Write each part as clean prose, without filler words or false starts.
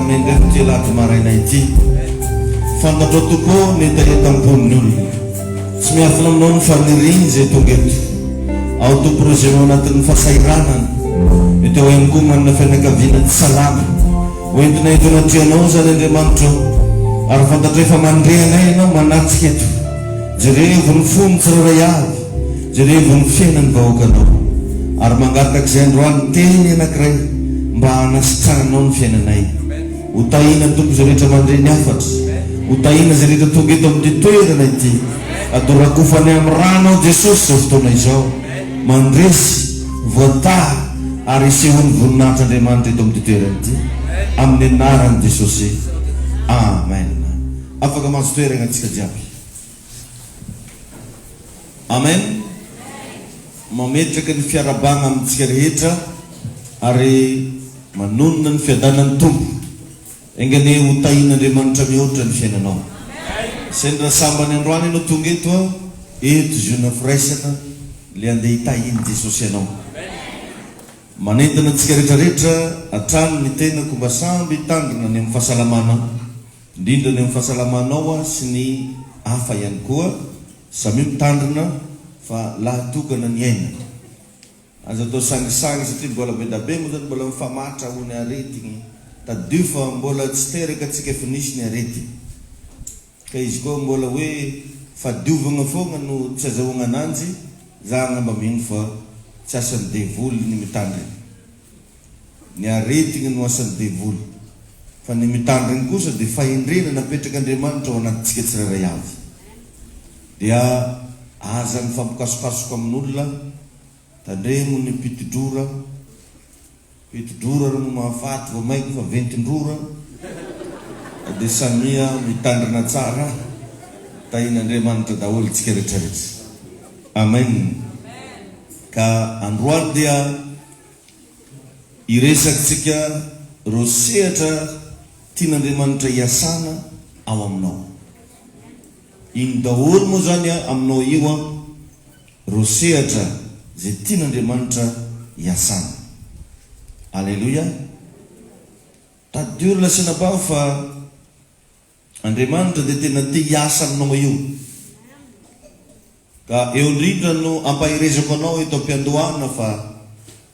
tamin'ny ty lato maraina ity fantatro tokoa ny taretam-poniny olona tsy miafina aminao ny faniriny zay tonga eto ao to projet ao anatin'ny fahasairanana mety ao ihany koa manana fianakaviana tsy salama hoentina etonatianao zany Andriamanitra ary fantatra efa mandrehanay ianao manatsika eto jerevo ny fony tsiraray avy jerevo ny fiainany vahoakanao ary mangatak'izay androany teny anankiray mba hanasitrananao ny fiainanay hotahina tompo zay rehetra mandreny afatra hotahina zay rehetra tonga eto amin'ny toerana ity adorakofany amin'ny ranao Jesosy zao fotoana izao mandresy voatary ary isehony voninahitra Andriamanitra eto amin'ny toerana ity amin'ny anarany Jesosy amen afaka mahazo toerana antsika jiaby amen mametraka ny fiarabagna amintsika rehetra ary manonona ny fiadanany tompo engane hotahin'Andriamanitra mihoatra ny fiainanao sendra sambany androany ianao tonga eto eto zona firaisana le andeha hitahiny Jesosy ianao manentana antsika rehetrarehetra atrano ny tenako mba samby hitandrina ny amin'ny fahasalamana indrindra ny amin'ny fahasalamanao sy ny hafa ihany koa samy mitandrina fa lahatokana ny aina aza atao sangisangy satria mbola be dabe moa zany mbola mifamatra ho ny aretigny tadio fa mbola tsy teraka atsika efa nisy ny arety ka izy koa mbola hoe fadiovagna fogna no tsy azahoagna ananjy za ngamba mino fa tsy asan'ny devoly ny mitandriny ny aretigny no asan'ny devoly fa ny mitandriny kosa dia fahendrena napetraka Andriamanitra ao anatintsika tsiraray avy dia aza ny fampikasokasoka amin'olona tandremo ny pitidrora ro mahafaty va maiko fa ventindrora dia samia mitandrina tsara tahin'Andriamanitra daholo tsika rehetrarehetra amen ka androany dia iresakitsika ro sehatra tian'Andriamanitra hiasana ao aminao iny daholo moa zany aminao io ro sehatra zay tian'Andriamanitra hiasana alleluia tadio lasina bao fa Andriamanitra dia tena te hiasa aminao io ka eo indrindra no ampahirezako anao eto am-piandohana fa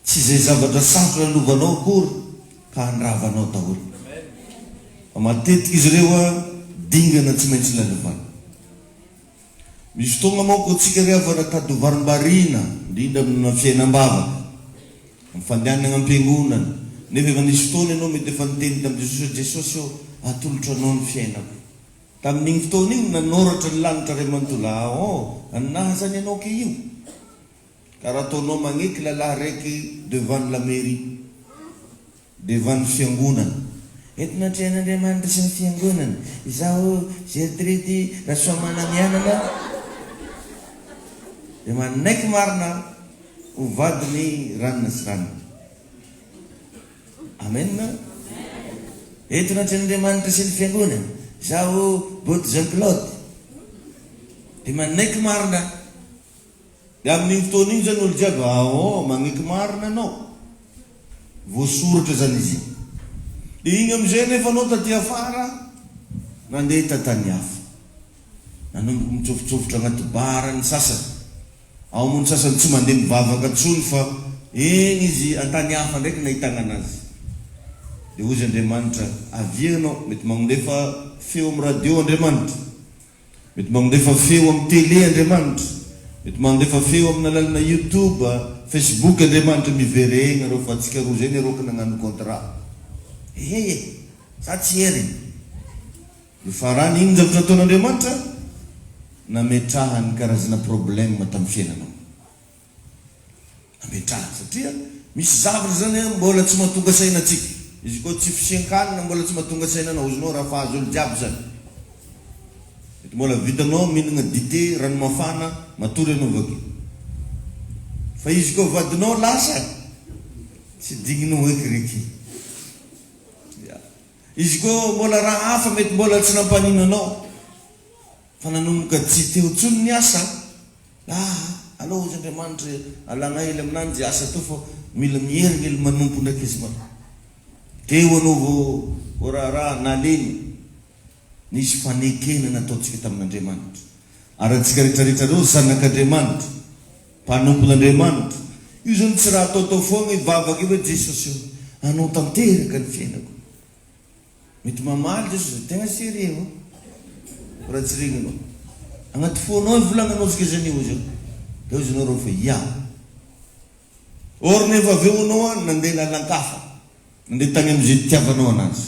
tsy zay zavatra sarotra lovanao akory ka handravanao daholo fa matetika izy ireo dingana tsy maintsy lalovana misy fotoagna maoko atsika rehefa tady varim-barina indrindra amina fiainam-bavaka mifandehanana am-piangonana nefa efa nisy fotoana ianao mety efa niteny tamin'i Jesosy eo atolotra anao ny fiainako tamin'igny fotoana igny nanoratra ny lanitra ray manontolo annahy zany ianao ke io ka raha ataonao magneky lalahy raiky devant la mairie devant ny fiangonana entina trehan'Andriamanitra sy ny fiangonana izaho zeritrety raha soa manamianana dia manaiky marina ho vadiny ranona sy ranona amen entina trehan'Andriamanitra sy ny fiangonana izaho boty Jean Claude dia manaiky marina dia amin'igny fotoana igny zany olo jiaby magneky marina anao voasoratra zany izy dia igny amizay nefa anao taty afara nandeha tatany hafa nanomboka mitsofotsofitra agnaty bara ny sasany ao moa ny sasany tsy mandeha mivavaka tsony fa eny izy antany hafa ndraiky nahitana anazy dia ozy Andriamanitra avianao mety magnondefa feo amin'ny radio Andriamanitra mety magnondefa feo amin'ny télé Andriamanitra mety magnondefa feo amin'ny alalana YouTube Facebook Andriamanitra miveregna reo fa atsika roa zay neroko nagnano contrat za tsy heriny farany iny zavatra ataon'Andriamanitra nametrahany karazana problème tamin'ny fiainanao nametrahany satria misy zavatra zany mbola tsy mahatonga saina atsika izy koa tsy fisian-kanina mbola tsy mahatonga sainanao izy nao raha fahazo olo jiaby zany mety mbola vitanao mihinana dité rano mafana matory anao vaky fa izy koa vadinao lasa tsy digninao ekiriky izy koa mbola raha hafa mety mbola tsy nampanino anao fa nanomboka tsy teo tsony ny asa allo izy Andriamanitra alagna hely aminanjy asa to fa mila mierigny ely manompo ndraiky izy teo anao vo ora raha naleny nisy fanekena nataontsika tamin'Andriamanitra. Ary antsika rehetrarehetra reo zanak'Andriamanitra, mpanompon'Andriamanitra. Io zany tsy raha ataotao foana ivavaka io hoe Jesosy anao tanteraka ny fiainako. Mety mamaly Jesosy tegna sérieux raha tsy regnanao. Agnaty fonao volagnanao tsika zany io zao. Dia izy nareo fa ia. Or nefa aveonao nandeha lalan-kafa, nandeha tany amin'izay tiavanao anazy.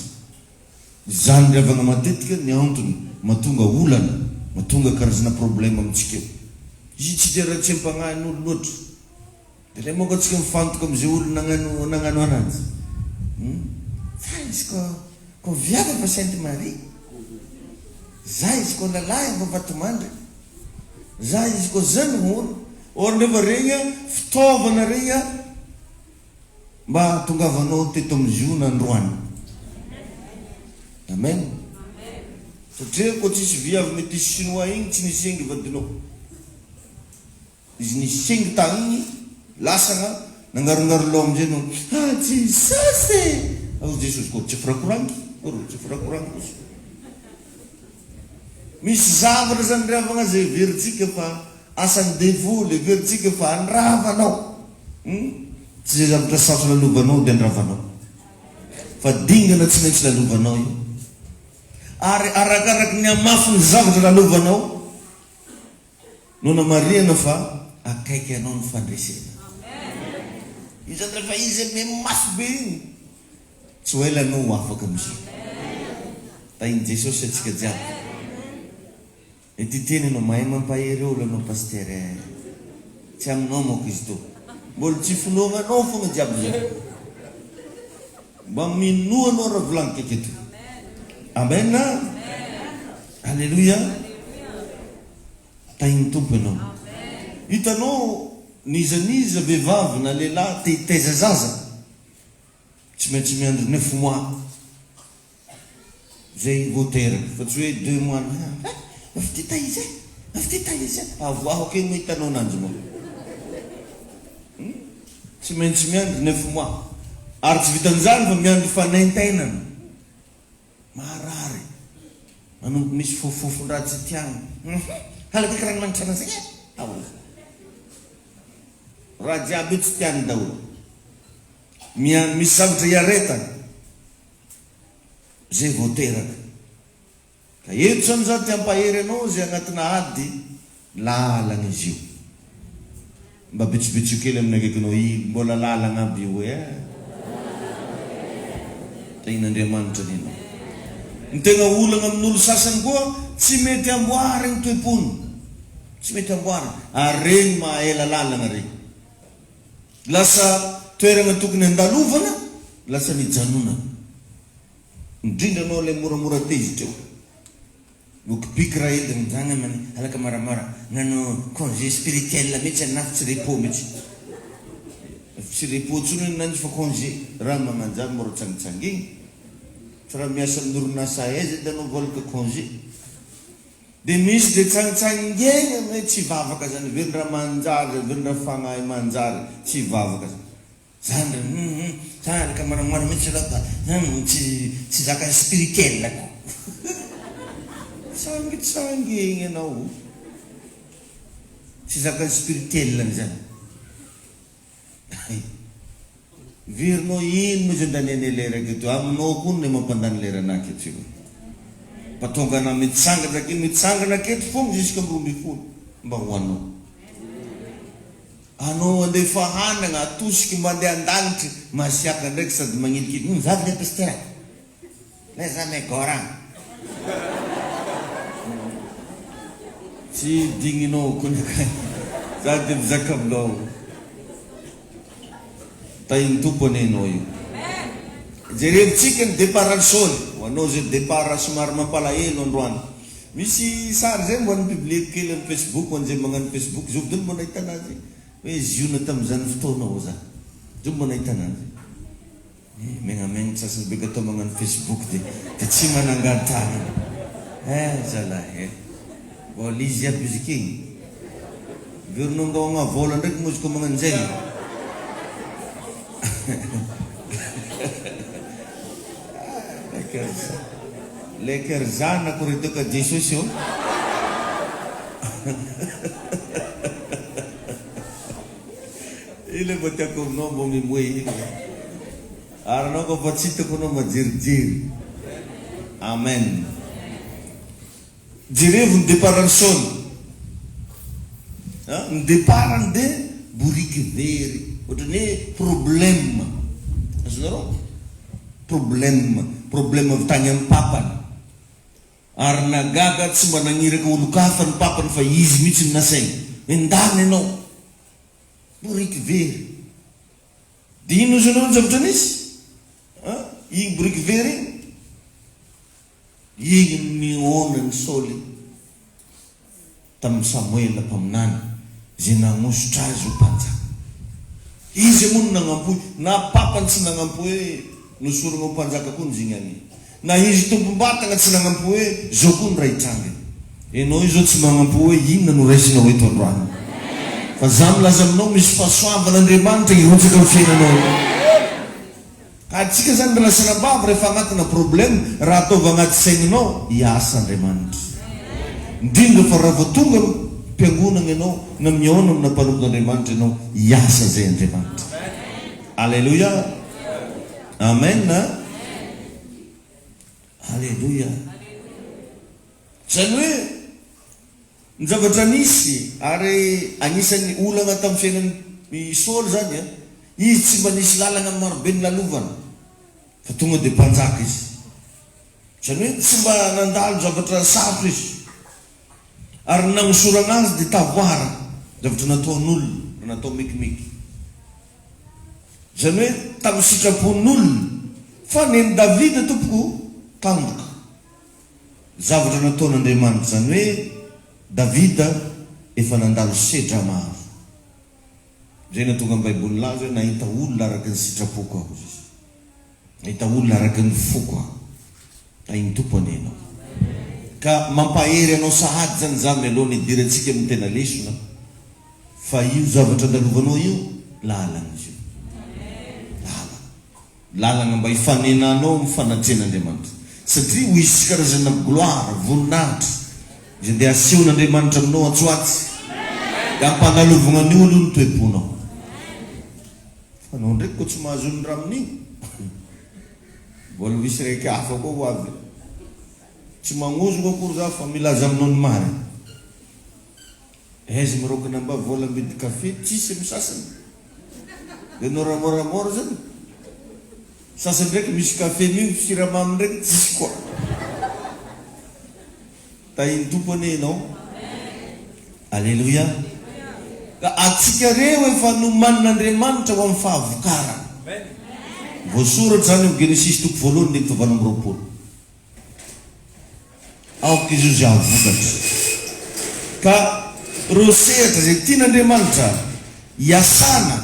Zany riavagna matetika ny antony mahatonga olana, mahatonga karazana problème amintsika eo. Izy tsy dia raha tsy ampagnany olo loatra. Dia ilay moka antsika mifantoka amin'izay olo nagnano anazy. Fa izy ko viavy fa Sainte Marie, za izy ko lalahy fa Vatomandry, za izy ko zany hono. Or nefa regny fitaovana regny mba tongavanao teto amin'izio nandroany. Amen. Satria ko tsisy viavy mety chinois igny tsy nisengy vadinao. Izy nisengy tagny lasagna nangarongarolao amin'izay no Jesus ao Jesosy ko tsy firakorangy tsy firakorangy kosa. Misy zavatra zany riavagna zay veritsika fa asany devoly veritsika fa andravanao. Tsy zay zavatra saso lalovanao dia andravanao, fa dingana tsy maintsy lalovanao io. Ary arakaraky ny amafy ny zavatra lalovanao no namariana fa akaiky anao ny fandresena. Io zany rehefa izy me mafy be igny tsy ho elanao afaka amizio. Tainy Jesosy atsika jiaby. Ity teny anao mahay mampahery olo anao paster, tsy aminao moko izy to. Mbola tsy finoanao fogna jiaby zay. Mba minoanao raha volagniko aketo. Amen. Alléluia. Tainy tompo anao. Hitanao nizaniza vehivavy na lehilahy te hitaiza zaza, tsy maintsy miandry 9 mois zay vao teraka, fa tsy hoe 2 mois. Afy ty taiza, afy ty taiza. Avoaho keny hitanao ananjy moa. Tsy maintsy miandry 9 mois. Ary tsy vitan'izany fa miandry fanaintainana. Marary. Manompo misy fofofon-draha tsy tiagna. Halaka karana manitra anazay. Raha jiaby tsy tiany daholo. Misy zavatra hiaretana zay vao teraka. Ka eto zany za ty ampahery anao zay agnatina ady lalagna izy io. Mba bitsibitsio kely amin'ny akaikinao mbola lalagna aby io hoe tain'Andriamanitra ninao. Ny tegna olagna amin'olo sasany koa tsy mety amboary ny toepony, tsy mety amboary. Ary regny mahaela lalagna regny. Lasa toerana tokony andalovana, lasa nijanona. Indrindra anao ilay moramora tezy teo. Mokipika raha edy mizany amany alaka maramara nano congé spirituel mihitsy anaty tsy repos mihitsy. Tsy repos tsony nanjy fa congé. Raha magnanjany mora tsangitsangigny. Tsy raha miasa amin'ny orinasa aiza dia anao volaka congé. Dia misy dia tsangitsangigny hoe tsy vavaka zany. Velondraha manjary, velondraha fagnahy manjary, tsy vavaka zany. Zany zany alaka maramara mihitsy raha zany tsy zaka spirituel ko. Tsangitsangigny anao. Tsy zaka spirituel zany. Virinao ino moa zay andaniany lera aketo. Aminao koa no mampandany lera anaketo. Patonga ana mitsangana aketo fogna jusqu'à 12 mba hoanao. Anao andeha fahanana atosiky mba andeha an-danitry masiaka ndraiky sady magnilikily. Zavy le pasteur. Lay za megora. Tsy digninao konakay. Za dia mizaka aminao. Tainy tompony anao io. Jerevitsika ny départ sôly. Ho anao zay départ somary mampalahelo androany. Misy sary zay mbo any biblique kely amin'ny Facebook, ho an'izay magnano Facebook. Zao dony mbo nahita anazy. Hoe ziona tamin'izany fotoana ho za. Zao mbo nahita anazy. Megnamegna sasany beka atao magnano Facebook dia tsy manangatana. Zalahy. Vola izy aby izy king. Virinao ngao vola ndraiky mozy ko magnano zay. Leker zana kurito ka Jesus yo. Ile bata ko no mo mi mui. Arno ko pachito ko no majir. Amen. Jirev deparan son. Deparan de burik veri. Odne problem. Asnaro? Problem of tanyang papan. Arna gagat semua nangiri ko ulukafan papan fa yizmit naseng. Endane no. Burik veri. Dino junon zabtanis? Ing burik veri? Ing nionan soli. Tam Samuel na pamnan. Zinangus trazu panza. Ize mun nangampu. Na papan sinangampu nusur mo panza kakun zingani. Na hizi tumbata ngat sinangampu zokun raichange. Eno izot sinangampu yin na nuresi na weton rana. Fazam lazam no misfaswa valandrimanta irunzi kalfina no. Katsika zan bela sinabab refangat na problem rato vangat seng no yasa remant. Dingo faravatunga pengunang eno na mionam na panug na remant no yasa zen remant. Hallelujah. Amen na. Hallelujah. Sanwe zavatra nisy ary agnisan'ny olana tamin'ny fiainan'ny Saul zany izy tsy mba nisy lalana marobe ny lalovana fa tonga dia mpanjaka izy zany hoe tsy mba nandalo zavatra sarotra izy ary nagnosorana azy dia tavoara zavatra nataon'olona natao mekimeky zany hoe tamin'ny sitrapon'olona fa neny Davida tompoko tangoka zavatra nataon'Andriamanitra zany hoe Davida efa nandalo sedra maro. Zay na tonga amin'ny Baiboly laza hoe nahita olona araka ny sitrapoko aho izy. Nahita olona araka ny foko aho. Ahiny tompony ianao. Ka mampahery anao sahady zany zany aloha nidirantsika amin'ny tena lesona. Fa io zavatra andalovanao io lalana izy io. Lalana mba hifanenanao amin'ny fanatren'Andriamanitra. Satria ho isy karazana gloire, voninahitra. Izy dia asehon'Andriamanitra aminao antsoatsy. Dia ampanalovana ny olo ny toeponao. Fa anao ndraiky koa tsy mahazo ny ramin'iny. Mbola misy raiky hafa koa ho avy. Tsy magnozoko akory za fa milaza aminao ny marina. Aiza mirokana mba vola midy kafe tsisy amin'ny sasany. Dia anao ramoramora zany. Sasany ndraiky misy kafe mio siramamy ndraiky tsisy koa. Tahiny tompony ianao. Alléluia. Ka atsika reo efa nomanin'Andriamanitra ho amin'ny fahavokara. Voasoratra zany amin'ny Genesis toko voalohany ny fahavalo amby roapolo. Aoka izy io zay avokatra. Ka reo sehatra zay tian'Andriamanitra hiasana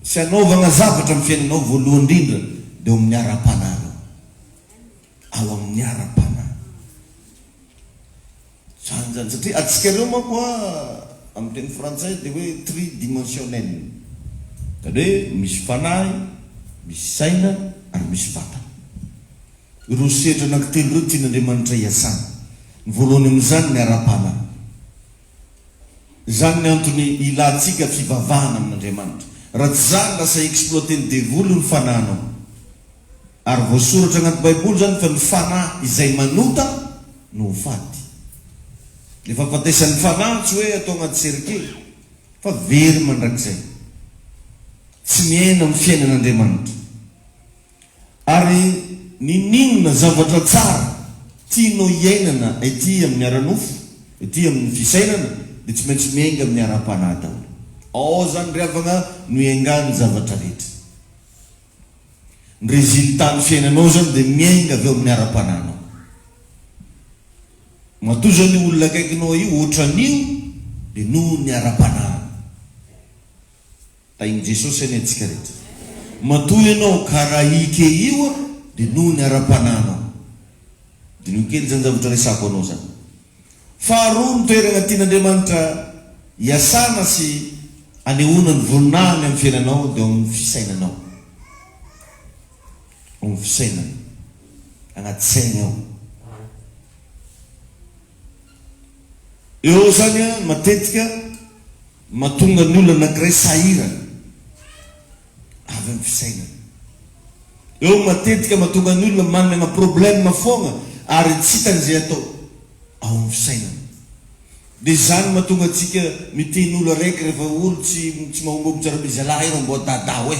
sy anaovana zavatra amin'ny fiainanao voalohany indrindra dia ao amin'ny ara-panana. Ao amin'ny ara-panana. Zany satria atsika reo manko amin'ny teny frantsay dia hoe tridimensionnel. Zany hoe misy fanahy, misy saina ary misy vatana. Ireo sehatra anankitelo ireo tian'Andriamanitra hiasana. Ny voalohany amin'izany ny ara-panana. Zany ny antony ilantsika fivavahana amin'Andriamanitra. Raha tsy zany lasa exploiter ny devolo ny fanahinao. Ary voasoratra anaty Baiboly zany fa ny fanahy izay manota no fady. Le fahafatesan'ny fanahy tsy hoe atao anaty cercueil fa very mandrakizay. Tsy miaina amin'ny fiainan'Andriamanitra. Ary niningona zavatra tsara tianao hiainana ety amin'ny ara-nofo, ety amin'ny fisainana dia tsy maintsy miainga amin'ny ara-panahy daholo. Ao zany riavana no hiaingany zavatra rehetra. Ny résultat ny fiainanao zany dia miainga avy eo amin'ny ara-panahinao. Matoa zao ny olona akaikinao io ohatran'io dia noho ny ara-panahy. Tahiny Jesosy any antsika rehetra. Matoa ianao karaha ike io dia noho ny ara-panahinao. Dia no kely zany zavatra resako anao zany. Faharoa ny toerana tian'Andriamanitra hiasana sy anehoana ny voninahiny amin'ny fiainanao dia amin'ny fisainanao. Amin'ny fisainana. agnaty saigna ao. Eo zany a matetika mahatonga ny olona anankiray sahira avy amin'ny fisainana. Eo matetika mahatonga ny olona manana problème foana ary tsy hitany zay atao ao amin'ny fisainana. Dia zany mahatonga antsika miteny olo araiky rehefa olo tsy mahombobo tsara be zalahy iro mbo dada hoe.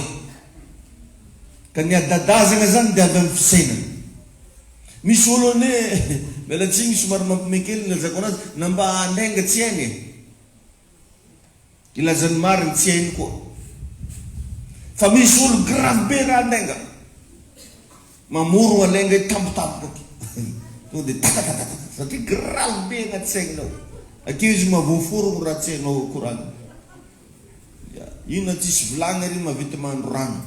Ka ny adada zany dia avy amin'ny fisainana. Misy olo ane mialatsiny somary mampimekely nilazako anazy namba andenga tsy hainy e. Ilazany mariny tsy hainy koa. Fa misy olo grave be raha andenga. Mamoro alenga tampotampoka. Tonga dia tatatatata satria grave be agnaty saigninao. Akeo izy mavoforo raha tsy hainao koragny. Ino tsisy vilagny ary mavita mahandro rano.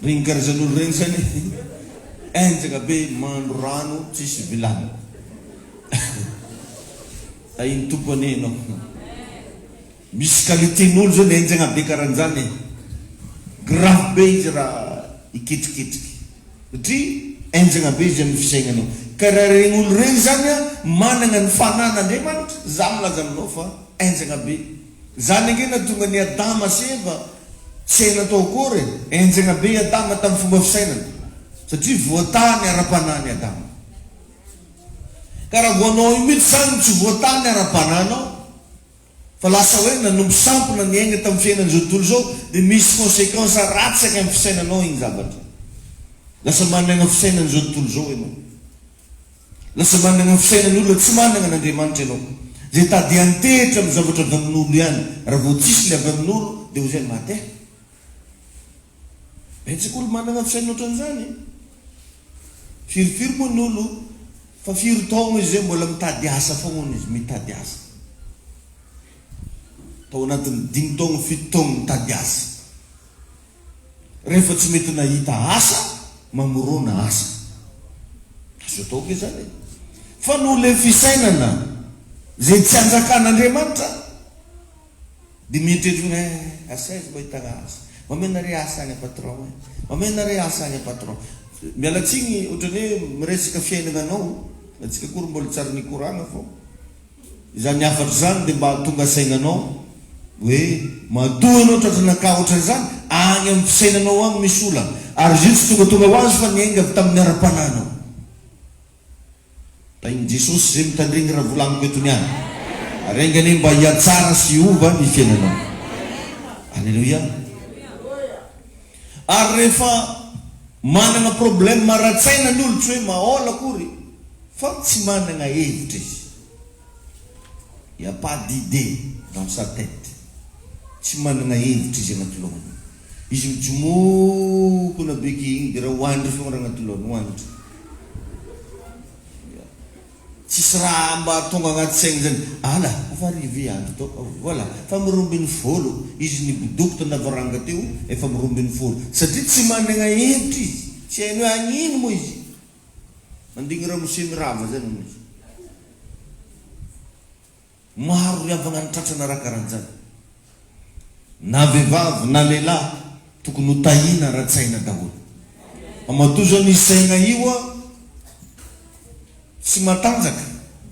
Regny karazan'olo regny zany enjagna be mahandro rano tsisy vilagny. Ino tompony anao. Misy qualitén'olo zany enjagna be karan'izany. Grave be izy raha iketriketriky. Satria enjagna be izy amin'ny fisainanao. Karaha regny olo regny zany a manana ny fanan'Andriamanitra. Za milaza aminao fa enjagna be. Zany ange nahatonga ny Adama sy Eva tsy haina tao akory. Enjagna be Adama tamin'ny fomba fisainana. Satria voatany ara-panany Adama. Ka raha voanao io mihitsy zany tsy voatany ara-pananao. Fa lasa hoe nanombo sampona ny aigna tamin'ny fiainan'izao tontolo zao dia misy conséquence ratsy any amin'ny fisainanao igny zavatra. Lasa manana fisainan'izao tontolo zao ianao. Lasa manana fisainan'olona tsy manana n'Andriamanitra ianao. Zay tady antehitra amin'ny zavatra avy amin'olo ihany. Raha vao tsisy le avy amin'olo dia ho zay maty. Betsaka olo manana fisaina ohatran'izany. Firofiry moa ny olo fa firy taogno izy zay mbola mitady asa foana izy mitady asa. Tao anatin'ny 5 taogno 7 taogno mitady asa. Rehefa tsy mety nahita asa mamorona asa. Azo atao ke zany. Fa no le fisainana zay tsy anjakan'Andriamanitra dia mieritreritra hoe asa izy mba hitagna asa. Mamenare asa agny patron. Mamenare asa agny patron. Mialatsiny ohatrany hoe miresaka fiainana anao. Atsika kory mbola tsara nikoragna fô. Izany afatra zany dia mba tonga sainanao hoe madoa anao tratranaka ohatran'izany agny amin'ny fisainanao agny misy olana. Ary izy tsy tonga ho azy fa niainga avy tamin'ny ara-pananao. Tain'i Jesosy zay mitandregny raha volagniko eto niany. Arengany mba hiatsara sy hiova ny fiainanao. Alleluia. Ary rehefa manana problème maratsaina ny olo tsy hoe mahola akory fa tsy manana hevitra izy. Il n'y a pas d'idée dans sa tête. Tsy manana hevitra izy agnaty lohany. Izy mijomokona beky igny dia raha hoandry foana raha agnaty lohany hoandry. Tsisy raha mba tonga agnaty saigny zany. Ala, efa arrivé andro tao. Voilà, fa mirombiny folo. Izy nibodoko navaranga teo, efa mirombiny folo. Satria tsy manana hevitra izy. Tsy hainy hoe agnino moa izy. Mandigny raha mose mirava zany izy. Maro riavagna ny tratrana raha karan'izany. Na vehivavy na lehilahy tokony ho tahina ara-tsaina daholo. Matoa ny saina io a tsy matanjaka.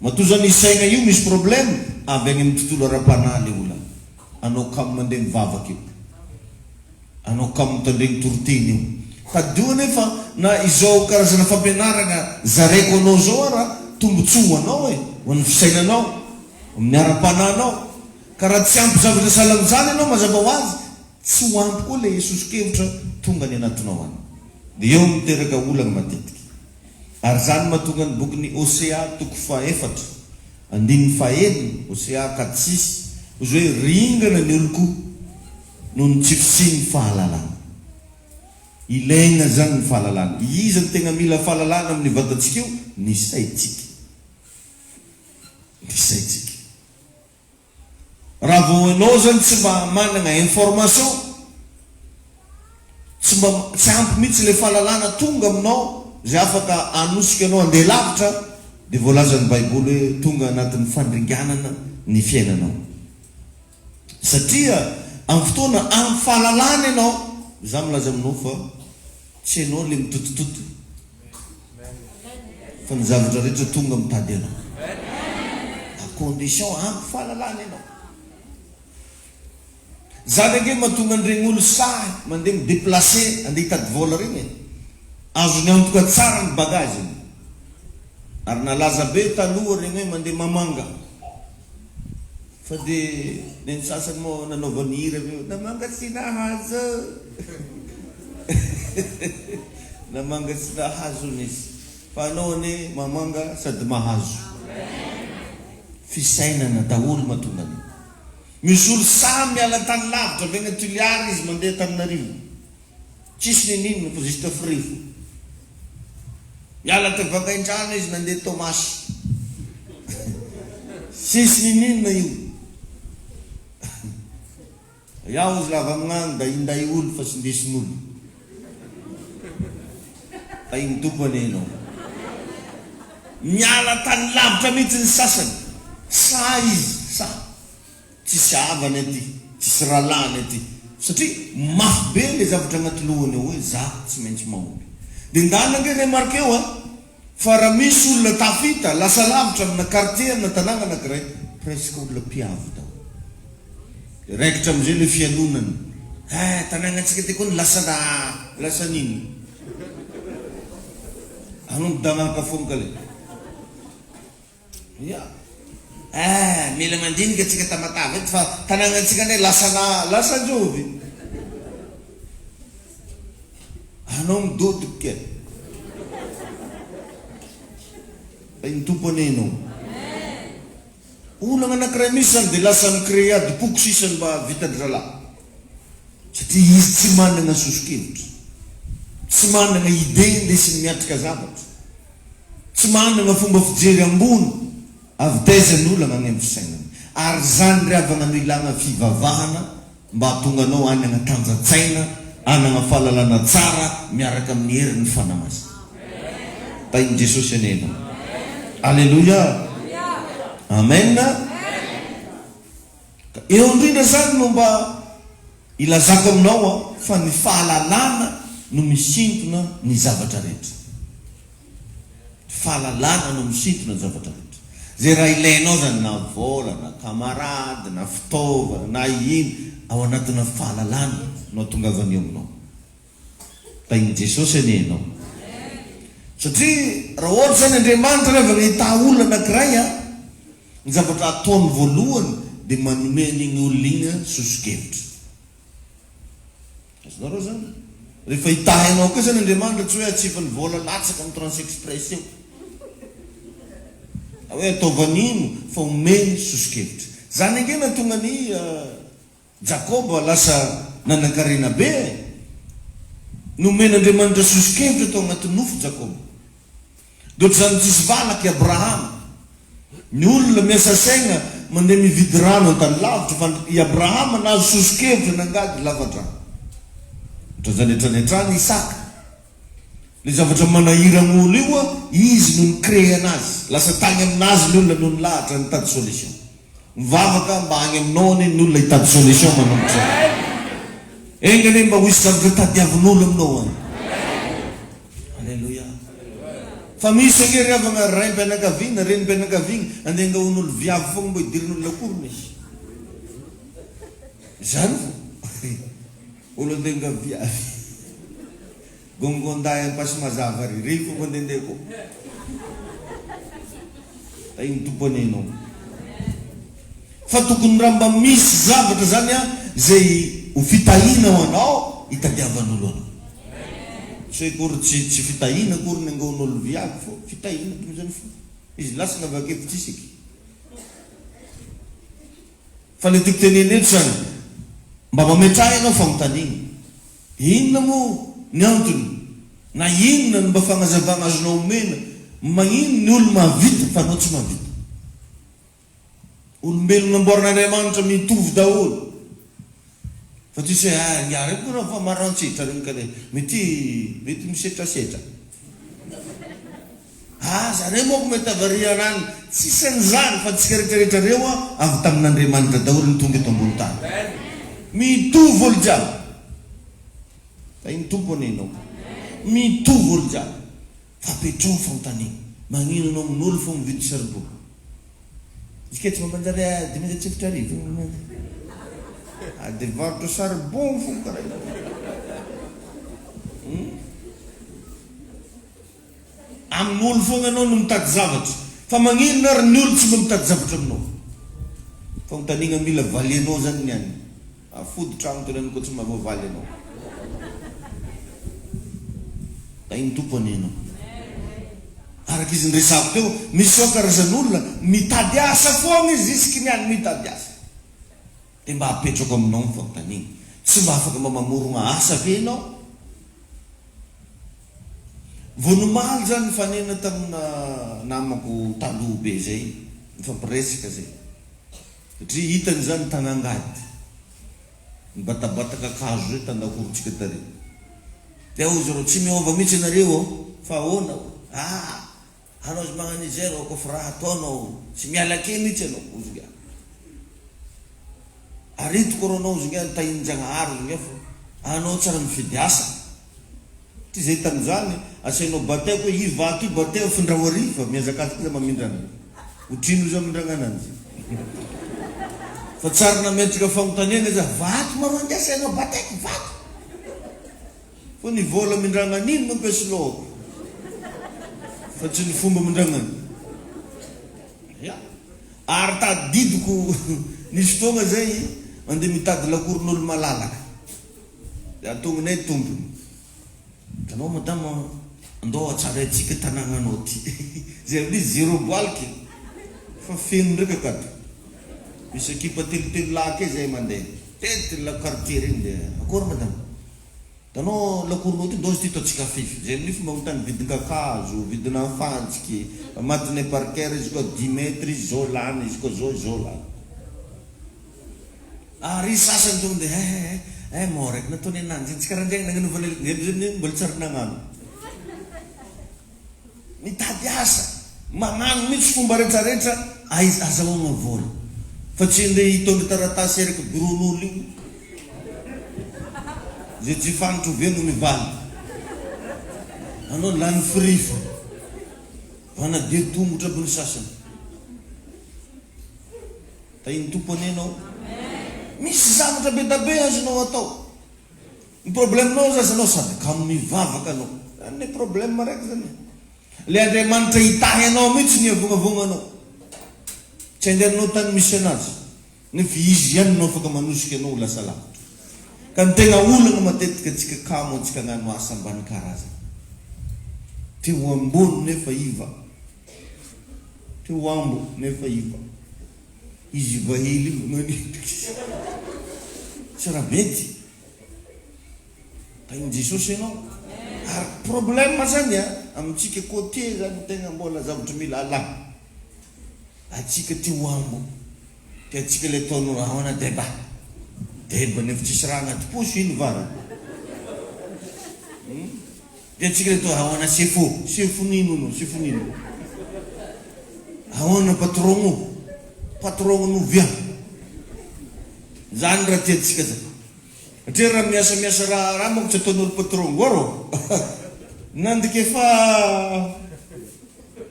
Matoa ny saina io misy problème avy agny amin'ny tontolo ara-panahy le olona. Anao kamo mandeha mivavaka io. Anao kamo mitandregny toroteny io. Tadio nefa na izao karazana fampianarana zaraiko anao zao raha tombotsoa anao e ho an'ny fisainanao amin'ny ara-pananao. Ka raha tsy ampy zavatra salamizany anao mazava ho azy tsy ho ampy koa le sosokevitra tonga ny anatinao any. Dia eo miteraka olana matetika. Ary zany mahatonga ny bokin'ny Osea 4 andininy 9 Osea 4:6 ozy hoe ringana ny oloko noho ny tsy fisiny fahalalana. Ilaina zany ny fahalalana. Iza ny tegna mila fahalalana amin'ny vatantsika io? Ny saitsika. Ny saitsika. Raha vao anao zany tsy mba manana information, tsy ampy mihitsy le fahalalana tonga aminao zay afaka anosika anao andeha lavitra, dia voalazan'ny Baiboly hoe tonga anatin'ny fandringanana ny fiainanao. Satria amin'ny fotoana amin'ny fahalalana ianao, za milaza aminao fa tsy ianao le mitotototo fa ny zavatra rehetra tonga mitady anao. Condition ampy fahalalana ianao. Zany ake mahatonga an'iregny olo sahy mandeha mideplace andeha hitady vola regny azony antoka tsara ny bagage ary nalaza be taloha regny hoe mandeha mamanga fa de ny sasany moa nanaovany hira namanga tsy nahazo namanga tsy nahazo izy fa anao ane mamanga sady mahazo. Fisainana daholo mahatonga an'io. Misy olo samy miala tany lavitra avy agny Toliara izy mandeha Antananarivo. Tsisy ninino fa juste frifo. Miala ta Vangaindrano izy nandeha Tomasy. Tsisy ninino io. Iaho izy lava amin'agny da inday olo fa tsy ndesin'olo. Fa igny tompony ianao. Miala tany lavitra mihitsy ny sasany. Sa izy, sa tsisy avany aty, tsisy ralany aty satria mafy be le zavatra agnaty lohany ao hoe za tsy maintsy mahomby. De ndana nge remarque eo fa raha misy olona tafita lasa lavitra amina quartier amina tanàna anankiray presque olona mpiavo dao. Raikitra am'izay le fianonany. Tanàgnantsika ty koa ny lasa nino. Anombo dagnaka fonka le. Ya. Mila mandinika tsika tamatavy eto fa tanàgnantsika ne lasa jovy. Anao midodoky kely. Fa igny tompony anao. Olana anankiray misy zany de lasa micrée adipoko sisany mba vita-drala. Satria izy tsy manana sosokevitra. Tsy manana idée indesiny miatrika zavatra. Tsy manana fomba fijery ambony. Avy taizany olana any amin'ny fisainana. Ary zany ry avana no ilana fivavahana mba hatonga anao anana tanjatsaina, anana fahalalana tsara miaraka amin'ny herin'ny fanamazy. Tain'i Jesosy anena. Alleluia. Amen. Eo indrindra zany no mba ilazako aminao fa ny fahalalana no misintona ny zavatra rehetra. Fahalalana no misintona ny zavatra rehetra. Zay raha ilainao zany na vola, na kamarady, na fitaovana, na ino ao anatina fahalalana no atongavany eo aminao. Tain'i Jesosy anenao. Satria raha ohatra zany Andriamanitra rehefa nahita olona anankiray ny zavatra ataony voalohany dia manome an'igny olona igny sosokevitra. Azonareo zany rehefa hitahinao koa zany Andriamanitra tsy hoe atsifany vola latsaka amin'ny Transexpress eo. Hoe ataovan'ino fa omeny sosokevitra. Zany ange natonga ny Jakoba lasa nanan-karena be. Nomen'Andriamanitra sosokevitra tao agnatin'ny nofo Jakoba. De ohatr'izany tsisy valaky Abrahama. Ny olona miasa saigna mandeha mividy rano an-tany lavitra fa i Abrahama nahazo sosokevitra nangady lava-drano. Ohatr'izany etranetrany Isaka. Le zavatra manahirana olo io izy no nicrée anazy. Lasa tagny aminazy ny olona no nilahatra nitady solution. Mivavaka mba agny aminao ny olona hitady solution manombotra. Engany mba ho isy zavatra tadiavin'olo aminao any. Alleluia. Fa misy ange riavana raim-pianakaviana, renim-pianakaviana, andeha angahoan'olo viavy fogna mba hidirin'olo akorona izy. Zany olo andeha angaviavy. Gongonday ang pasimazava rin. Riko kung hindi ko. Tayong tuponino. Fatukun ramba mis zavatra zany zay ufitahina wanao itadiavan'olo. So kur tsy fitahina kur nangon'olo viavy fo fitahina zany fo. Izy lasa navake tsisik. Fa le tiktenene zany mba mametrahy anao fanontaniana. Inona mo ny antony na inona ny mba fagnazavana azonao omena magnino ny olo mahavita fa anao tsy mahavita. Olombelona namboarin'Andriamanitra mitovy daholo. Fa tsy hoe iary koa fa marantsitra regny ka le mety misetrasetra. Zareo moa mety avaria rano tsisy an'izany fa tsika rehetrarehetra reo avy tamin'Andriamanitra daholo ny tonga eto ambony tany. Mitovy olo jiaby. Tainy tompony anao. Mitovy olo jiaby. Fa petrao fanontaniana. Magnino anao amin'olo fo mividy saribao. Izy tsy mampanjary 20 dia varotra saribao fo karaha. Amin'olo foana anao no mitady zavatra. Fa magnino na ary ny olo tsy mba mitady zavatra aminao. Fa mitanigna mila valy anao zany niany. Afody trano toerana koa tsy mahavoavaly anao. Da iny tompony anao. Araka izy nresako teo, misy ao karazan'olona mitady asa foana izy isky niany mitady asa. Dia mba apetrako aminao ny fanotanigna. Tsy mba afaka mba mamorona asa ve ianao? Vonomaly zany fanena tamina namako taloha be zay, mifampiresaka zay. Satria hitany zany tanangady. Batabataka kakazo zay tandahorotsika tare. Dia hoy zareo tsy miova mihitsy anareo fa ahoana? Anao sy magnano izay rao kofa raha ataonao tsy miala kely mihitsy anao ozy ga. Aritiko rao anao ozy ga tahinan-Janahary ozy ga fa anao tsara mifidy asa. Ty zay tanizany asainao bateo koe i vato i bateo findrahoary fa miazakazaka zay mamindrana. Otrino zao mindrana ananjy. Fa tsara nametraka fanontaniana za vato maroandy asainao bateko vato. Fa ny vola mindrana an'ino mampiasy lohako. Fa tsy ny fomba mindragnany. Ary tadidiko nisy fotoana zay mandeha mitady lakoron'olo malalaka. Dia antongonay tompony. Tanao madama andao atsara atsika tanàgnanao ty. Zay amin'izy zéro boaliky. Fa feno ndraika kato. Misy ekipa telotelo lahy ke zay mandeha. Tety la quartier regny dia akory madama. Tanao lakoronao ty ndao ty taotsika fify. Zay amin'io fomba mitany vidin-kakazo, vidina fantsiky, matinay parker izy koa 10 mètres izy zao lany, izy koa zao lany. Ary sasany tonga dia mora raiky nataony ananjy tsy karaha ndray nagnanaovana zay mbola tsara nagnano. Mitady asa, magnano mihitsy fomba rehetrarehetra azahoagna vola. Fa tsy nde hitondra taratasy araka biron'olo io. Zay tsy fantatra oveno mivaly. Anao lany frifa. Vanadio tongotra aby ny sasany. Ta iny tompony anao. Misy zavatra be da be azonao atao. Ny probleminao zany anao sady kamo mivavaka anao. Zany ny problème raiky zany. Le Andriamanitra hitahy anao mihitsy ny avonavonanao. Tsy andehanao tany misy anazy. Nefa izy ihany no afaka manosika anao lasa lavitra. Ka ny tegna olana matetika atsika kamo atsika hagnano asa ambany karazana. Teo ambony nefa iva. Teo ambo nefa iva. Izy vahily manindriky. Tsy raha mety. Tain'i Jesosy ianao. Ary problème zany amintsika côté zany tegna mbola zavatra mila alana. Atsika teo ambo. Dia atsika le ataonao ahoana deba. Deba nefa tsisy raha anaty posy iny vara. Dia atsika le atao ahoana sefo nino. Ahoana patrongo. Patrongo no via. Zany raha tiatsika zany. Satria raha miasa raha manko tsy ataon'olo patrongo oro. Nandika efa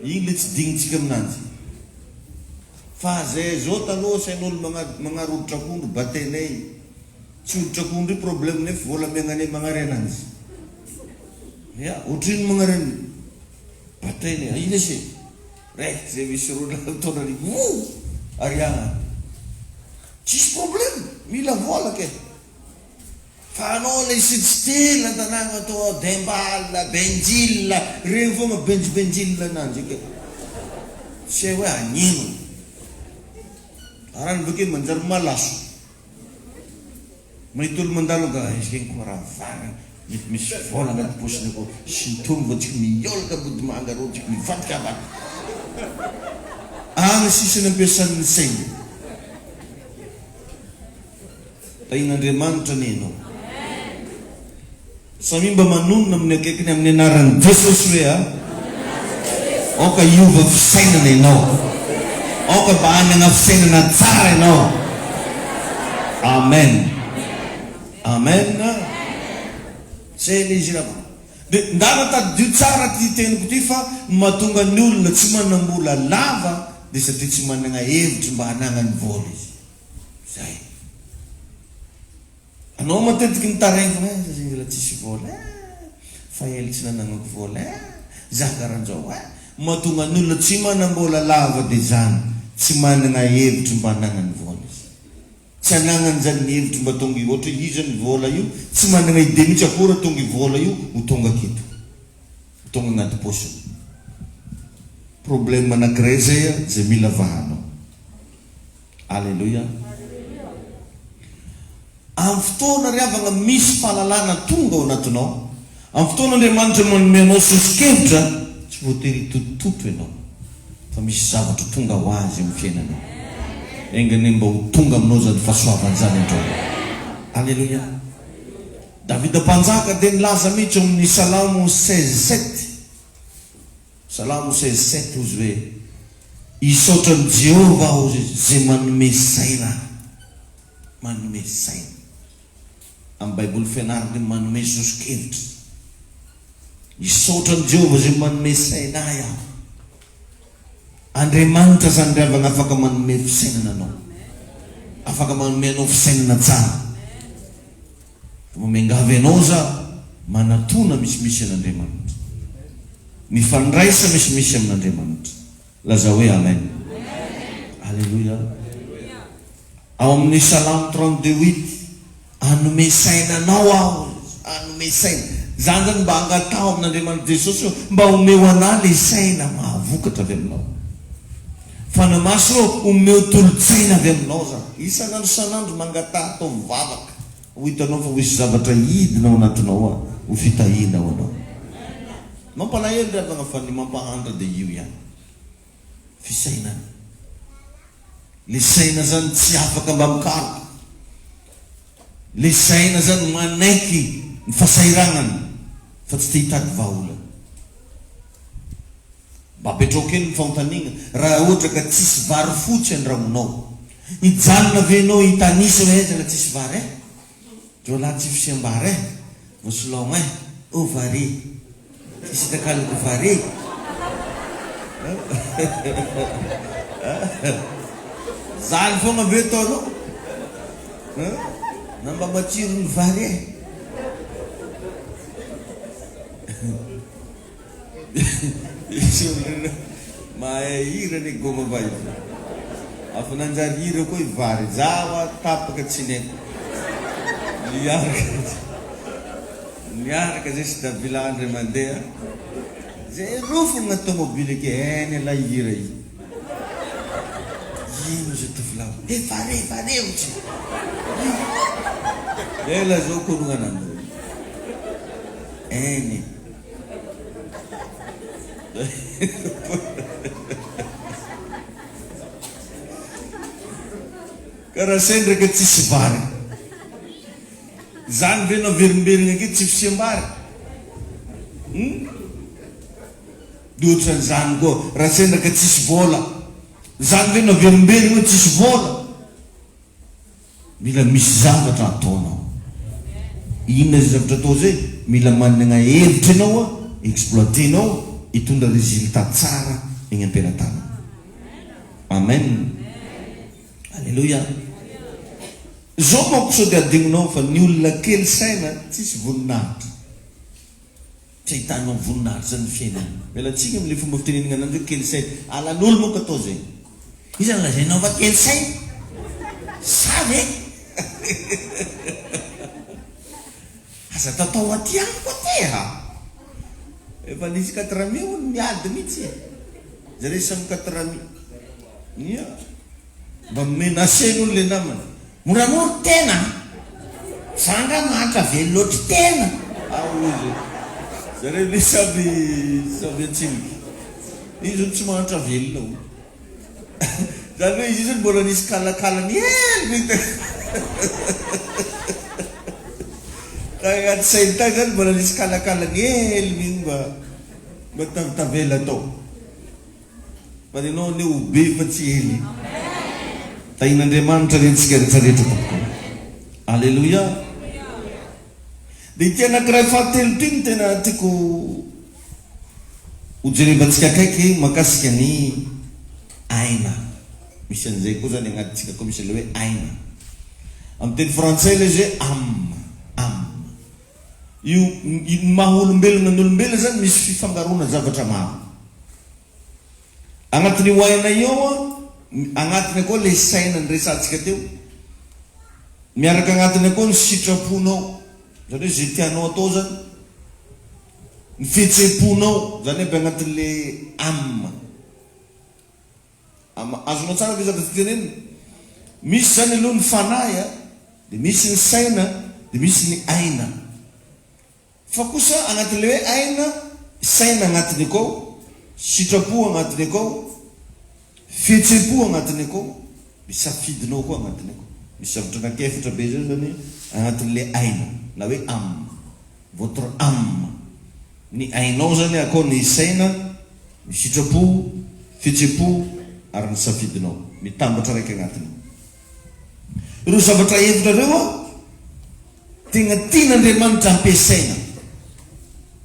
iny le tsy dignitsika aminanjy. Fa zay zao taloha sain'olo magnaroditra akondro batenay. Tsy hoditra akondro io problème nefa vola miagnanay magnary ananjy. Otrino magnary batenay. Ina se raiky zay misy rola taona ry ariagna. Tsisy problème, mila vola ke. Fa anao le sitsitela tanàgna atao dembala, benjilla, regny foana benjilla ananjy ke. Tsy hoe agnino. Arany bakeo manjary malaso. Mahita olo mandalo ka izy ko raha vagna. Mety misy vola anaty posiny ko. Sintomy va tsika miolaka body manga rô tsika mivadika avaka. Agny sisiny ampiasan'ny saina. Tahin'Andriamanitra nenao. Samimba manonona amin'ny akaikiny amin'ny anaran'i Jesosy hoe aoka hiova fisainana ianao. Aoka mba hanana fisainana tsara ianao. Amen. Amen. Zay le izy raha. dia ndana tadio tsara ty teniko ty fa mahatonga ny olona tsy manambola lava dia satria tsy manana hevitry mba hananany vola izy zay. Anao matetiky nitaraingina zazingela tsisy vola fa ely tsy nananako vola za karan'izao mahatonga ny olona tsy manambola lava dia zany tsy manana hevitry mba hananany vola izy, tsy hananany zany ny hevitry mba tonga io ohatra izy ny vola io tsy manana ide mihitsy akora tonga i vola io ho tonga aketo ho tonga agnaty posiny. Problème anankiray zay zay mila vahanao. Alleluia. Amin'ny fotoana riavana misy fahalalana tonga ao anatinao, amin'ny fotoana Andriamanitra manomenao sosikevitra, tsy voatery tototo ianao fa misy zavatra tonga ho azy amin'ny fiainanao engany mba ho tonga aminao zany fahasoavany zany andreo. Alleluia. Davida mpanjaka dia nilaza mihitsy amin'ny Salamo 16:7. Salamo 16:7 ozy hoe isaotran'i Jehova aho zay manome saina, manome saina. Amin'ny Baiboly fianarany manome sosikevitra. Isaotran'i Jehova zay manome saina aho. Andriamanitra zany riavana afaka manome fisainana anao, afaka manome anao fisainana tsara. Mamengavy anao za manatona misimisy an'Andriamanitra, mifandraisa misimisy amin'Andriamanitra. Laza hoe amen. Alleluia. Ao amin'ny Salamo 32:8 anome sainanao aho, anome saina. Zany zany mba hangatao amin'Andriamanitra Jesosy mba homeo anahy le saina mahavokatra avy aminao. Fanamaso homeo tolotsaina avy aminao zany. Isan'andro san'andro mangatà atao mivavaka. Ho hitanao fa misy zavatra hidina ao anatinao ho fitahina ao anao. Mampalahelo riavana fa ny mampahandra dia io ihany. Fisainana. Le saina zany tsy afaka mba mikaroka. Le saina zany manaiky ny fasairanana fa tsy te hitady vahaolana. Mba apetrao kely ny fanontaniana, raha ohatra ka tsisy vary fotsy andramonao, hijanona venao hitanisa hoe aiza raha tsisy vary dro laha tsy fisiam-bary vosilao ô vary tsisy hitakaloko vary zany foana ve ataonao namba matsiro ny vary mahay hira ny goma vai afa nanjary hira koa i vary zawa tapaka tsy neko niaraka zay sy davila andry mandeha zay rofony na tomobily ke eny la hira i ino zay tovila vare otsy ela zao kononganandro eny karaha sendraka tsisy vary zany ve naverimberina ake tsy fisiam-bary dia ohatran'izany koa raha sendraka tsisy vola zany ve naverimberina tsisy vola mila misy zavatra ataonao. Inona zay zavatra atao zay? Mila manana hevitra ianao exploitenao hitondra résultat tsara eny am-pelatana. Amen. Alleluia. Zao manko sao dia adinonao fa ny olona kely saina tsisy voninahitra, tsy ahitanao voninahitra zany fiainana. Mialatsika amin'ilay fomba fitenenana ananjy hoe kely saina, alan'olo manko atao zay. Izy zany lazainao fa kely saina savy aza tatao aty amiko aty efa nisy 4,000 miady mihitsy zareo samy 4,000 mba menaseny olo le namany moramora tena sanga mahatra velo loatry tena aozy zareo le samy atsiniky izy olo tsy mahatra velona o zany hoe izy io mbola nisy kalakalany hely agnaty sainy tany zany mbola nisy kalakalany hely miny mba tavitavela atao fa nenao ne ho be fa tsy hely tahin'Andriamanitra rentsika rehetrarehetra tompoko. Alleluia. Dia ity anankiray fahatelo ty ny tena tiako hojerevantsika akaiky mahakasika ny aina. Misy an'izay koa zany agnatintsika koa misy le hoe aina. Amin'ny teny frantsay le izy hoe âme. Io maha olombelona ny olombelona zany misy fifangaroana zavatra maro. Agnatin'io aina io agnatiny akao le saina nyresantsika teo. Miaraka agnatiny akao ny sitraponao. Zany hoe zay tianao atao zany. Ny fihetseham-ponao zany aby agnatin'le âme. Azonao tsara ve zavatra tenenina? Misy zany aloha ny fanahy dia misy ny saina dia misy ny aina. Fa kosa agnatin'le hoe aina, saina agnatiny akao, sitrapo agnatiny akao, fihetseham-po agnatiny akao, misy safidinao koa agnatiny akao. Misy zavatra anankiefatra be zay zany agnatin'le aina na hoe âme. Votre âme. Ny ainao zany akao ny saina, ny sitrapo, fihetseham-po ary ny safidinao mitambatra raiky agnatiny. Ireo zavatra hevitra reo tegna tian'Andriamanitra ampiasaina.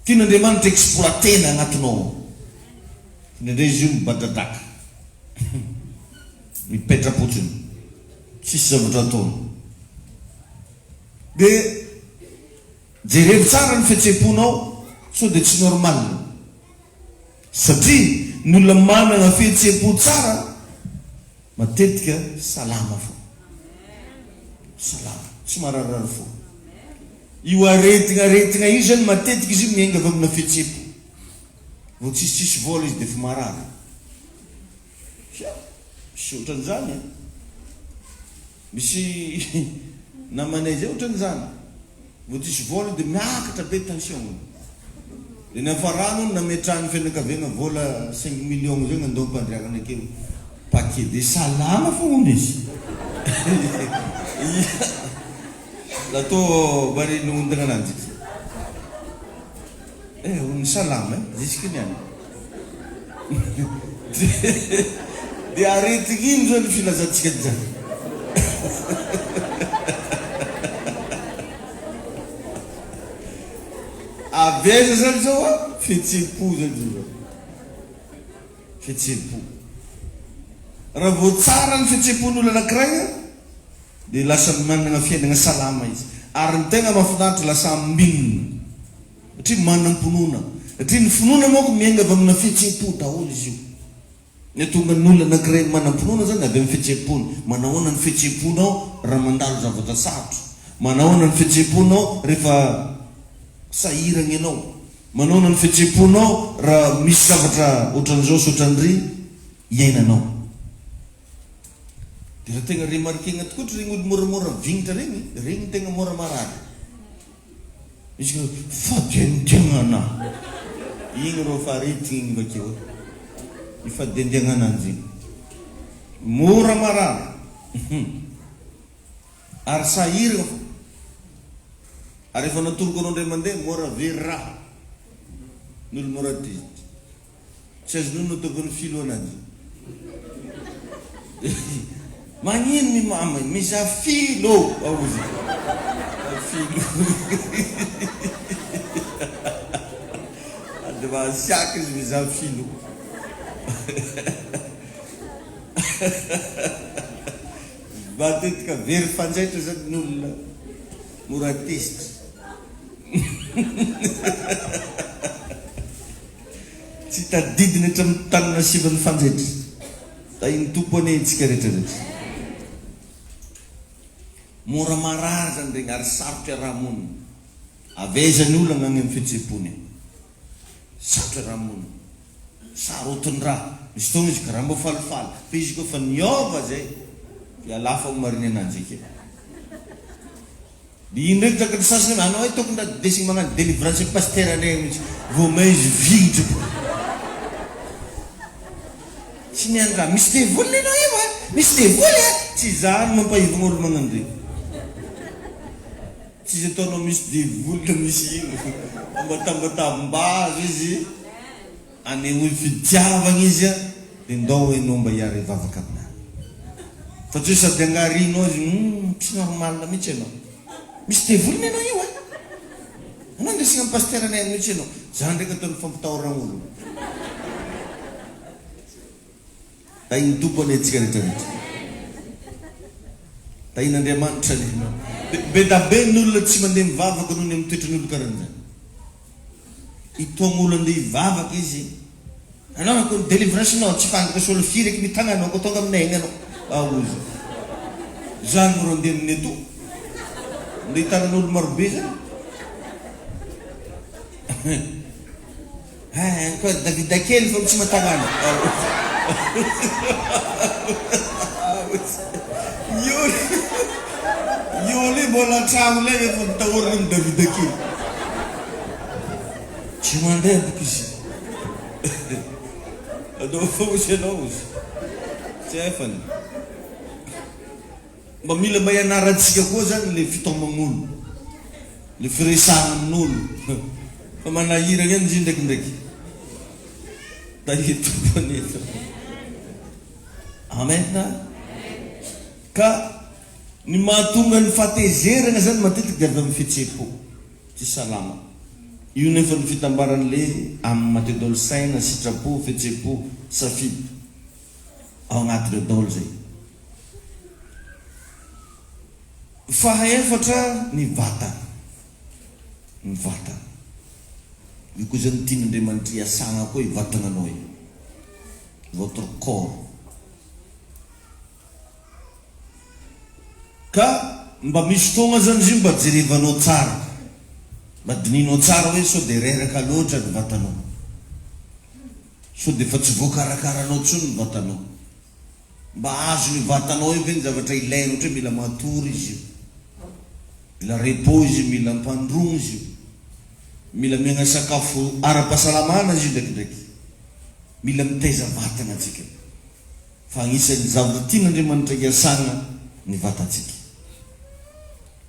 Tian'Andriamanitra exploitena agnatinao. Tian'Andriamanitra izy io mibadradaka. Mipetrapotsiny. Tsisy zavatra ataony. Dia jerevy tsara ny fihetseham-ponao sao dia tsy normal. Satria ny olona manana fihetseham-po tsara matetika salama fo. Salama, tsy mararary fo. Io aretigna io zany matetika izy miainga avy amina fihetseham-po. Vao tsisitsisy vola izy dia efa marary. Misy ohatran'izany. Misy namanay zay ohatran'izany. Vao tsisy vola dia miakatra be tension. Dia ny afarano nametrahany fianakaviana vola 5 millions zay gn'andao mpandriakana akeo. Paquet dia salama fo hono izy. La to bari nundanga nanti. Un salama, jusque niani. Di arrêté qui nous a fait la zatikadja. A veja zalzoa, fihetseham-po zalzoa. Fihetseham-po. Raha vao tsara ny fihetseham-pon'olona anankiray dia lasa manana fiainana salama izy. Ary ny tegna mahafinaritra lasa ambinina. Satria manam-ponona. Satria ny fonona moa miainga avy amina fihetseham-po daholo izy io. Ny tonga ny olona anankiray manam-ponona zany avy amin'ny fihetseham-pony. Manahoana ny fihetseham-ponao raha mandalo zavatra sarotro. Manahoana ny fihetseham-ponao rehefa sahirana ianao. Manahoana ny fihetseham-ponao raha misy zavatra ohatran'izao sy ohatran'ry iainanao. Dia tegna remarquena tokoa regny olo moramora vignitra regny tegna mora marary. Izy ko fadiandiagnana. Igny rô fa retigny igny vakeo. Ifadiandiagnana an'izay. Mora marary. Ary sahirana fo. Ary efa natoroka anao ndray mandeha mora very raha. N'olo mora ty. Tsy azonao ataovany filo anazy. Magnino ny mama, miza filo auzi. Filo. Adeva siaka izy miza filo. Matetika very fanjaitra zany n'olona mora tesitra. Tsy tadidiny hatramin'ny tanana sivan'ny fanjaitra. Tainy tompony itsika rehetrarehetra. Mora marary zany regny ary sarotra raha monina. Avezany olona agny amin'ny fihetseham-pony. Sarotra raha monina. Sarotiny raha. Misy fotoana izy karaha mbo falifaly. Fa izy koa fa niova zay. Dia alafa ho mariny ananjy eke. Dia iny ndraiky takany sasany anao hoe tokony designy magnano délivrance pasteur regny mihitsy. Vao may izy vignitra. Tsy niany raha misy devoly anao io a. Misy devoly a. Tsy zany mampahivagna olo magnano regny. Tsy ataonao misy devoly misy ino. Ambatambatam-bazo izy. Anehoe fitiavagna izy a. Dia ndao hoe no mba hiary vavaka aminazy. Fa tsy hoe sady angarianao izy. Tsy normal mihitsy ianao. Misy devoly anao io a. Anandresina amin'ny pasteranay mihitsy ianao. Zany ndraiky ataony fampitahorana olo. Tainy tompony antsika rehetrarehetra. Tain'Andriamanitra ianao. Be da be ny olona tsy mandeha mivavaka noho ny amin'ny toetran'olo karan'izany. Itony olo andeha hivavaka izy. Anao ko deliverance nao tsy fantatra solo firy eky mitanganao ko tonga aminay igny anao. Aozy. Zany moro andeha amin'ny eto. Andeha hitanan'olo marobe zany. Koa Davida kely fa tsy matangana. Yoli mbola trano lay efa mitahorana amin'ny Davida kely. Tsy mandeha boka izy. Adao fosy anao izy. Tsy efany. Mba mila mba ianarantsika koa zany le fitoman'olo. Le firesahan'olo. Fa manahirana ihany izy ndraikindraiky. Tahitompony eto. Amen. Ka ny mahatonga ny fahatezerana zany matetika dia avy amin'ny fihetseham-po. Tsy salama. Io nefa ny fitambaran'le amin'ny matedolo saina, sitrapo, fihetseham-po, safidy. Ao anatin'ireo daholo zay. Fahaefatra ny vatana. Ny vatana. Io koa zany tian'Andriamanitra hiasana koa i vatananao io. Votre corps. Ka mba misy fotoana zany izy mba jerevanao tsara. Mba dininao tsara hoe sao dia reraka loatra ny vatanao. Sao dia fa tsy voakarakaranao tsony ny vatanao. Mba azo ny vatanao io ve ny zavatra ilaina ohatra hoe mila matory izy io. Mila repos izy io, mila mpandromo izy io. Mila miagna sakafo ara-pahasalamana izy io ndraikindraiky. Mila mitaiza vatana antsika. Fa agnisan'ny zavatra tian'Andriamanitra hiasana ny vatantsika.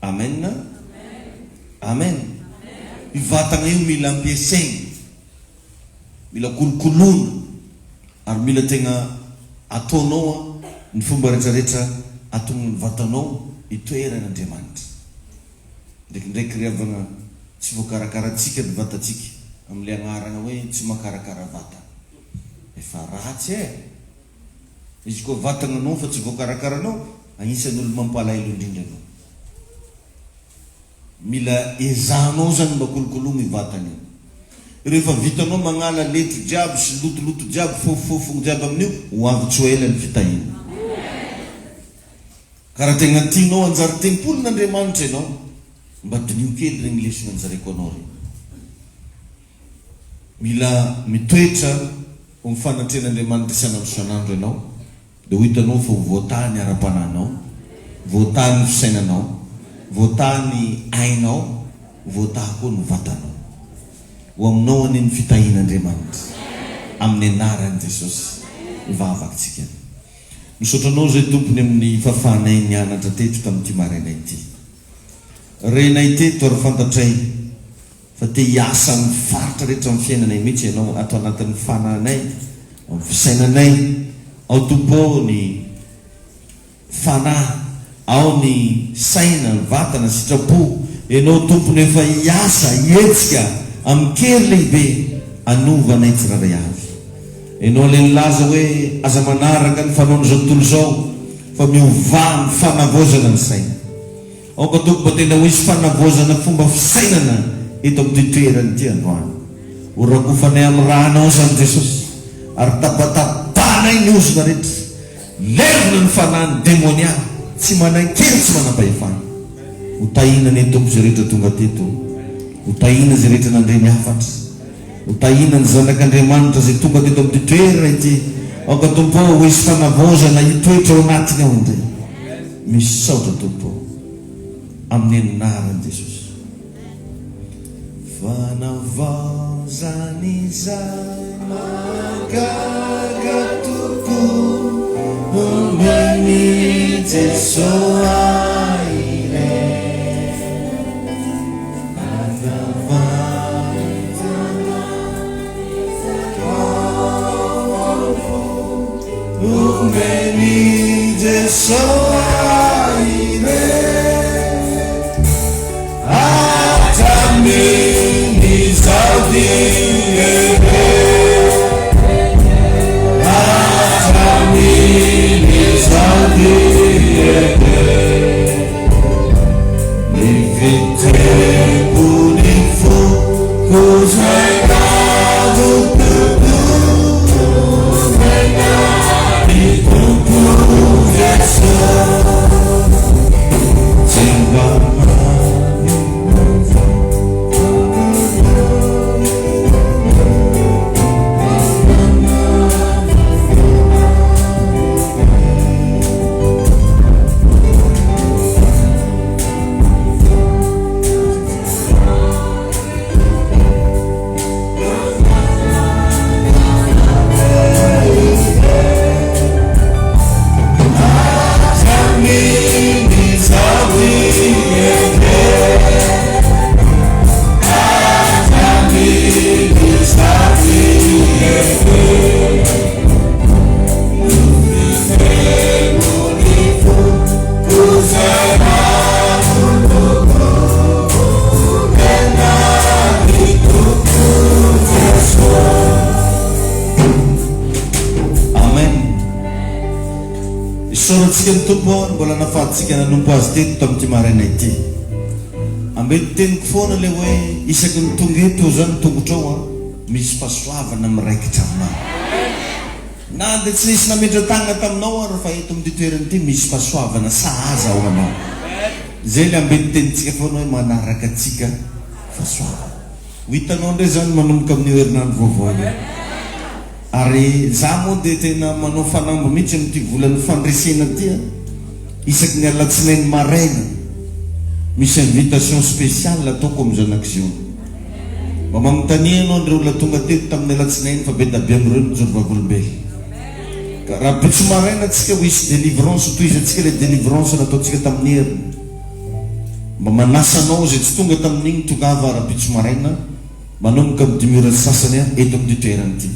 Amen. Amen. I vatana io mila ampiasaina. Mila kolokoloina. Ary mila tegna ataonao ny fomba rehetrarehetra aton'ny vatanao itoeran'Andriamanitra. Ndraikindraiky riavana tsy voakarakarantsika ny vatantsika amin'ile agnarana hoe tsy makarakara vatana. Efa ratsy izy koa vatananao fa tsy voakarakaranao, agnisan'olo mampalahelo indrindra anao. Mila ezahanao zany mba kolokolomy vatana io. Rehefa vitanao magnala letry jiaby sy lotoloto jiaby, fofofofogny jiaby amin'io, ho avy tsy ho ela ny fitahina. Karaha tegna tianao anjary tempolon'Andriamanitra ianao, mba dinio kely regny lesona anjareko anao regny. Mila mitoetra ho mifanatren'Andriamanitra isanandro isanandro ianao, dia ho hitanao fa ho voatany ara-pananao, voatany fisainanao, voatany ainao, voatany koa ny vatanao. Ho aminao any ny fitahian'Andriamanitra amin'ny anaran'i Jesosy ivavakatsika. Misotranao zay tompony amin'ny fahafahanay nianatra teto tamin'ity maraina ity. Renay teto ary fantatray fa te hiasa amin'ny faritra rehetra amin'ny fiainanay mihitsy ianao ato anatin'ny fananay, amin'ny fisainanay, ao tompo ny fanahy, ao ny saina, ny vatana, sitrapo. Ianao tompony efa hiasa, hietsika amin'ny kery lehibe anovanay tsiraray avy. Ianao le nilaza hoe aza manaraka ny fanaony zao tontolo zao fa miova ny fanavozana ny saina. Ao ka tompo mba tena ho isy fanavozana fomba fisainana eto amin'ny toerany ity androany. Ho rakofanay amin'ny rahanao zany Jesosy, ary tapatapanay ny ozona rehetra, levina ny fanahiny demonialy, tsy manan-kely, tsy manam-pahefana. Ho tahinany e tompo zay rehetra tonga teto, ho tahina zay rehetra nandre niafatra, ho tahina ny zanak'Andriamanitra zay tonga teto amin'ny toerana ity. Ao ka tompo ho isy fanavozana hitoetra ao anatiny ao indray. Misaotra tompo amin'ny anaran'i Jesosy. Fanavozany izay magaga tokoa, omeny Jesosy aire. Fanavozany izay omeny Jesosy aire. Atami Isorotsika ny tompo mbola nafahatsika nanompo azy teto tamin'ity maraina ity. Ambety teniko foana le hoe isaky ny tonga eto zany tongotrao misy fahasoavana miraikitra aminao. Na dia tsy nisy namedra tagna taminao ary fa eto amin'ny toerana ity misy fahasoavana sahaza ao anao. Zay le ambety tenitsika foana hoe manaraka atsika fahasoavana. Ho hitanao ndray zany manomboka amin'ny herinandro vaovao. Ary za moa dia tena manao fanambo mihitsy amin'ity volan'ny fandresena ty isaky ny alatsinainy maraina misy invitation spéciale ataoko amin'izanak'izio. Mba magnotania ianao andreo olona tonga teto tamin'ny alatsinainy fa be da be amin'ireo mijoro vavolombely. Ka raha bitso maraina atsika ho hisy délivrance toy izy atsika le délivrance nataontsika tamin'ny heriny. Mba manasanao zay tsy tonga tamin'igny tongava raha bitso maraina manomboka amin'ny dimira sasany eto amin'ny toerana ity.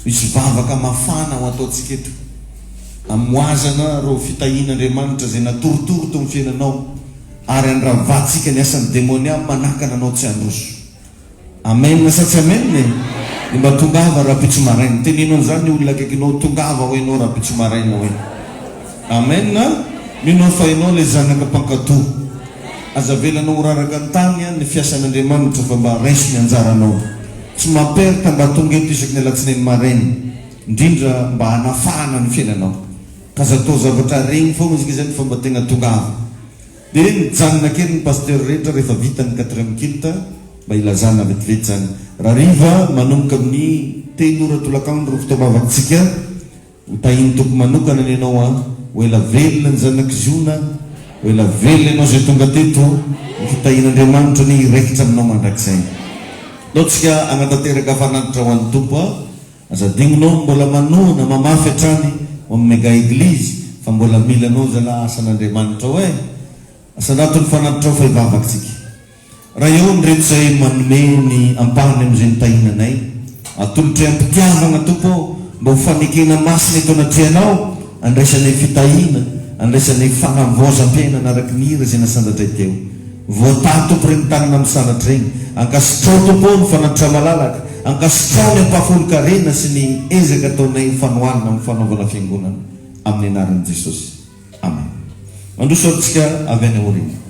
Misy vavaka mafana ho ataontsika eto amoazana reo fitahian'Andriamanitra zay natorotoro to amin'ny fiainanao ary andravatsika ny asan'ny démonia manakana anao tsy androso. Amen sa tsy amen ne? Ny mba tongava raha pitso maraina tenenao zany olona akaikinao tongava ho enao raha pitso maraina hoe amen na minao fa enao le zanaka mpankatoa azavelanao raraka ny tany ny fiasan'Andriamanitra fa mba raiso ny anjaranao. Tsy maperta mba tonga eto isaky ny alatsinainy maraina indrindra mba hanafahana ny fiainanao ka zatao zavatra regny fogna izy zany fa mba tegna tongava. Dia nijanona kely ny pasteur rehetra rehefa vita ny 4e culte mba ilazana vetivety zany. Raha riva manomboka amin'ny telo tolakandro fotoam-bavatsika ho tahiny toko manokana ny ianao ho ela velona ny zanakiziona ho ela velona ianao zay tonga teto ny fitahian'Andriamanitra ny iraikitra aminao mandrakizay. Lotsika anatanteraka fanatitra ho an'ny tompo azadinginao mbola manoana mamafy hatrany amin'ny mega église fa mbola milanao zala asan'Andriamanitra hoe asanatony fanatitra ho fa hivavatsika. Raha eo nyreto zay manome ny ampahany amin'izay nitahinanay atolotra ampitiavana tompo mba ho fanekena masina eto anatrianao andraisanay fitahina andraisanay fanavozam-piainana araky ny hira zay nasandratray teo. Voata tompo regny tanana amin'ny sanatra regny ankasitrao tompo ny fanatitra malalaka ankasitrao ny ampahafolo-karena sy ny ezaka ataonay fanohanana amin'ny fanaovana fiangonana amin'ny anaran'i Jesosy. Amen. Mandroso atsika avy any aoriana.